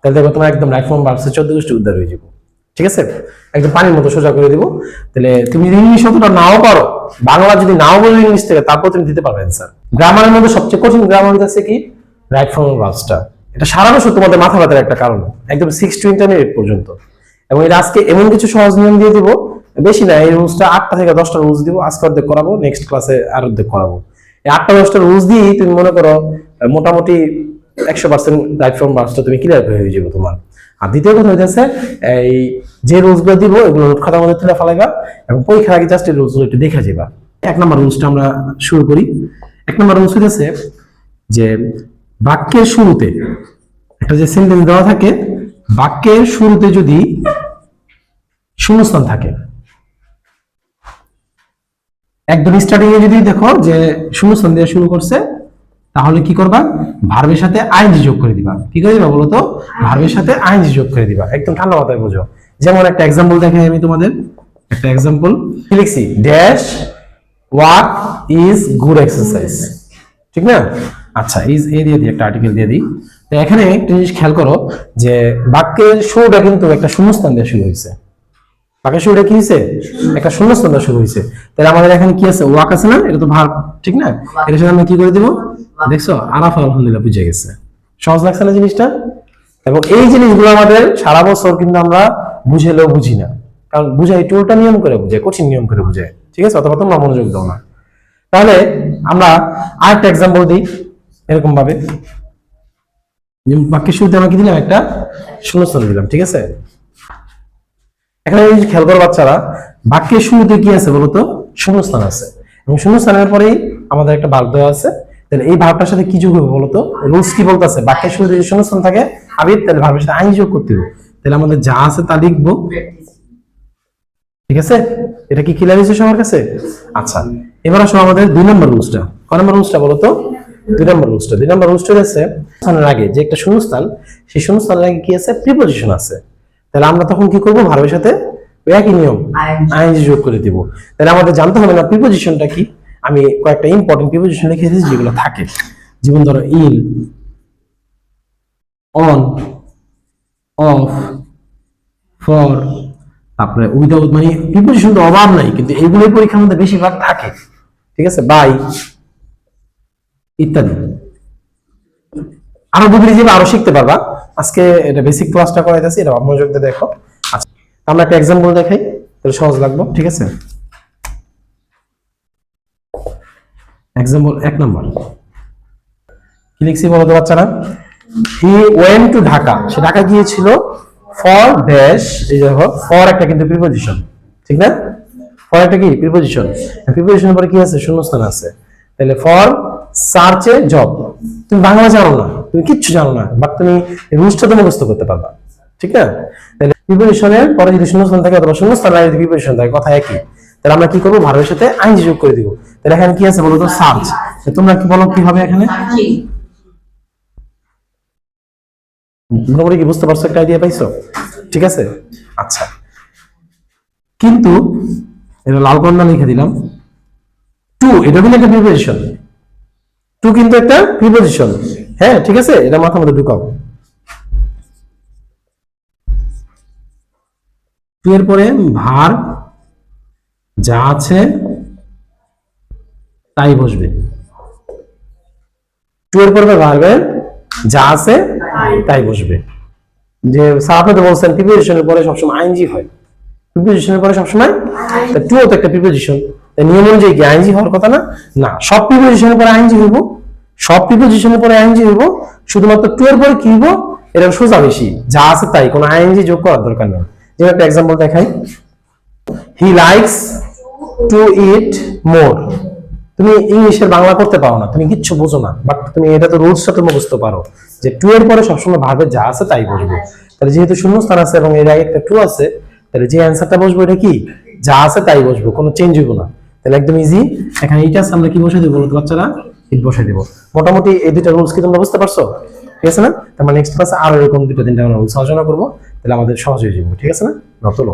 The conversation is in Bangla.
তাহলে দেখো তোমার একদম রাইট ফর্ম ভার্বসের 14 গোষ্ঠী উদ্ধার হয়ে যাবে। ঠিক আছে, একদম পানির মতো সোজা করে দিব। তাহলে তুমি যদি ইংলিশ অতটা নাও পারো, বাংলা যদি নাও বলো ইংলিশ থেকে, তারপর তুমি দিতে পারবে অ্যান্সার। গ্রামারের মধ্যে সবচেয়ে কঠিন গ্রামার হচ্ছে কি, রাইট ফর্ম ভার্বসটা। এটা সারা বছর তোমাদের মাথা ব্যথার একটা কারণ, একদম 6 to ইন্টারমিডিয়েট পর্যন্ত। এবং এটা আজকে এমন কিছু সহজ নিয়ম দিয়ে দিব, বেশি না, এই রুলসটা 8টা থেকে 10টা রুলস দিব, আজকে অর্ধেক করাবো, নেক্সট ক্লাসে আর অর্ধেক করাবো। এই 8টা 10টা রুলস দিয়ে তুমি মনে করো মোটামুটি 100% রাইট ফর্ম ভার্বসটা তুমি ক্লিয়ার করে হয়ে যাবে তোমার। আর দ্বিতীয় কথা হচ্ছে এই যে রুলস গুলো দিব এগুলো নোট খাতার মধ্যে তুলে ফেলাইবা এবং পরীক্ষার আগে জাস্ট এই রুলস গুলো একটু দেখে যাবা। 1 নম্বর রুলসটা আমরা শুরু করি। 1 নম্বর রুলস হচ্ছে যে বাক্যের শুরুতে একটা যে সেন্টেন্স দেওয়া থাকে, বাক্যের শুরুতে যদি শূন্যস্থান থাকে, একদম স্টার্টিং এ যদি দেখো যে শূন্যস্থান দিয়ে শুরু করছে, তাহলে কি করবা, ভার্বের সাথে আইএনজি যোগ করে দিবা। কি করে দিবা বলো তো, ভার্বের সাথে আইএনজি যোগ করে দিবা, একদম ঠান্ডা মাথায় বুঝো। যেমন একটা এক্সাম্পল দেখাই আমি তোমাদের, একটা এক্সাম্পল লিখছি, dash what is good exercise, ঠিক না? আচ্ছা, ইজ এ দিয়ে দিই, একটা আর্টিকেল দিয়ে দিই। তো এখানে একটা জিনিস খেয়াল করো যে বাক্যের শুরুটা কিন্তু একটা শূন্যস্থান দিয়ে শুরু হয়েছে। বাক্যের শুরুটা কি হয়েছে, একটা শূন্যস্থান দিয়ে শুরু হয়েছে। তাহলে আমাদের এখানে কি আছে, ওয়াক আছে না, এটা তো ভার্ব, ঠিক না? এর সাথে আমরা কি করে দিব, দেখছো, আরাফ, আলহামদুলিল্লাহ, বুঝে গেছে। সহজ লাগছে না জিনিসটা? এবং এই জিনিসগুলো আমাদের সারা বছর কিন্তু আমরা বুঝেলেও বুঝি না, কারণ বুঝাই টুলটা নিয়ম করে বুঝায়, কঠিন নিয়ম করে বুঝায়। ঠিক আছে, অথবা তোমরা মনোযোগ দাও না। তাহলে আমরা আরেকটা এক্সাম্পল দিই এরকম ভাবে, বাক্যের শুরুতে আমরা কি দিলাম, একটা শূন্যস্থান দিলাম। ঠিক আছে, এখানে খেয়াল করো বাচ্চারা, বাক্যের শুরুতে কি আছে বলতো, শূন্যস্থান আছে, এবং শূন্যস্থানের পরেই আমাদের একটা ভার্ব দেওয়া আছে। তাহলে এই ভার্বটার সাথে কি যোগ হবে বলতো, রুলস কি বলতেছে, বাক্যের শুরুতে যদি শূন্যস্থান থাকে আবির, তাহলে ভার্বের সাথে আইন যোগ করতে হবে। তাহলে আমাদের যা আছে তা লিখবো। ঠিক আছে, এটা কি ক্লিয়ার হয়েছে সবার কাছে? আচ্ছা, এবার আসো আমাদের 2 নম্বর রুলসটা। কয় নম্বর রুলসটা বলতো, 2 নম্বর রুলসটা। 2 নম্বর রুলসটা হচ্ছে স্থানের আগে যে একটা শূন্যস্থান, সেই শূন্যস্থানের আগে কি আছে, প্রিপোজিশন আছে। তাহলে আমরা তখন কি করব, ভার্বের সাথে একই নিয়ম আইএনজি যোগ করে দিব। তাহলে আমাদের জানতে হবে না প্রিপোজিশনটা কি। আমি কয়েকটা ইম্পর্টেন্ট প্রিপোজিশন লিখে দিয়েছি যেগুলো থাকে, যেমন ধরো ইন, অন, অফ, ফর, তারপরে উইদাউট, মানে প্রিপোজিশন তো অভাব নাই, কিন্তু এইগুলোই পরীক্ষার মধ্যে বেশিরভাগ থাকে। ঠিক আছে, বাই ইত্যাদি। আরো বুঝে যাবে, আরো শিখতে পারবা। আজকে এটা বেসিক ক্লাসটা করাইতেছি, এটা মনোযোগ দিয়ে দেখো। আচ্ছা, আমরা একটা এক্সাম্পল দেখাই, তাহলে সহজ লাগবে। ঠিক আছে, এক্সাম্পল 1 নম্বর কি লিখছি বলো তো বাচ্চারা, হি ওয়েন্ট টু ঢাকা, সে ঢাকা গিয়েছিল ফর ড্যাশ। এই দেখো, ফর একটা কিন্তু প্রিপোজিশন, ঠিক না? ফর একটা কি প্রিপোজিশন, প্রিপোজিশনের পরে কি আছে, শূন্যস্থান আছে। তাহলে ফর সার্চে জব। তুমি বাংলা জানো না, তুমি কিচ্ছু জানো না, বাট তুমি রুলসটা তো মুখস্থ করতে পারবা, ঠিক না? তাহলে প্রিপোজিশনের পরে যদি শূন্যস্থান থাকে অথবা শূন্যস্থান আগে যদি প্রিপোজিশন থাকে, কথা একই। তাহলে আমরা কি করবো, ভার্বের সাথে আইএনজি যোগ করে দিব। তাহলে এখানে কি আছে বলো তো, সার্চ। তোমরা কি বলো, কি হবে এখানে? মোটামুটি কি বুঝতে পারছো, একটা আইডিয়া পাইছো? ঠিক আছে, আচ্ছা, কিন্তু এটা লাল কর্ণা লিখে দিলাম, টু, এটা কিন্তু একটা প্রিপোজিশন, টু কিন্তু একটা প্রিপোজিশন। হ্যাঁ, ঠিক আছে, এটা মাথার মধ্যে ঢুকাও। টু এর পরে ভার্ব যা আছে তাই বসবে। টু এর পরে ভার্বের যা আছে তাই বসবে। যে স্যার আপনি তো বলছেন প্রিপোজিশনের পরে সবসময় আইএনজি হয়, প্রিপোজিশনের পরে সবসময়, টু তো একটা প্রিপোজিশন, নিয়ম অনুযায়ী কি আইএনজি হওয়ার কথা না? না, সব প্রিপোজিশনের পরে আইএনজি হইব, সব প্রিপোজিশনের পরে আইএনজি হইব, শুধুমাত্র টু এর পরে কি হইব, এটা সোজা বেশি, যা আছে তাই, কোনো আইএনজি যোগ করার দরকার নেই। যেমন একটা এক্সাম্পল দেখাই, হি লাইকস টু ইট মোর। তুমি ইংলিশের বাংলা করতে পারো না, তুমি কিচ্ছু বোঝো না, বাট তুমি এটা তো রুলসটা তুমি বুঝতে পারো যে টু এর পরে সবসময় ভার্বের যা আছে তাই বসবে। তাহলে যেহেতু শূন্যস্থান আছে এবং এর আগে একটা টু আছে, তাহলে যে অ্যান্সারটা বসবে এটা কি, যা আছে তাই বসবে, কোনো চেঞ্জ হইব না। তাহলে একদম ইজি। এখানে এইটা আছে, আমরা কি বসাই দেবো বলতো বাচ্চারা, ইট বসাই দেবো। মোটামুটি এই দুইটা রুলস কি তোমরা বুঝতে পারছো? ঠিক আছে না? তার মানে নেক্সট ক্লাসে আরো এরকম 2-3টা আমরা রুলস আলোচনা করবো, তাহলে আমাদের সহজ হয়ে যাবে। ঠিক আছে না? চলো।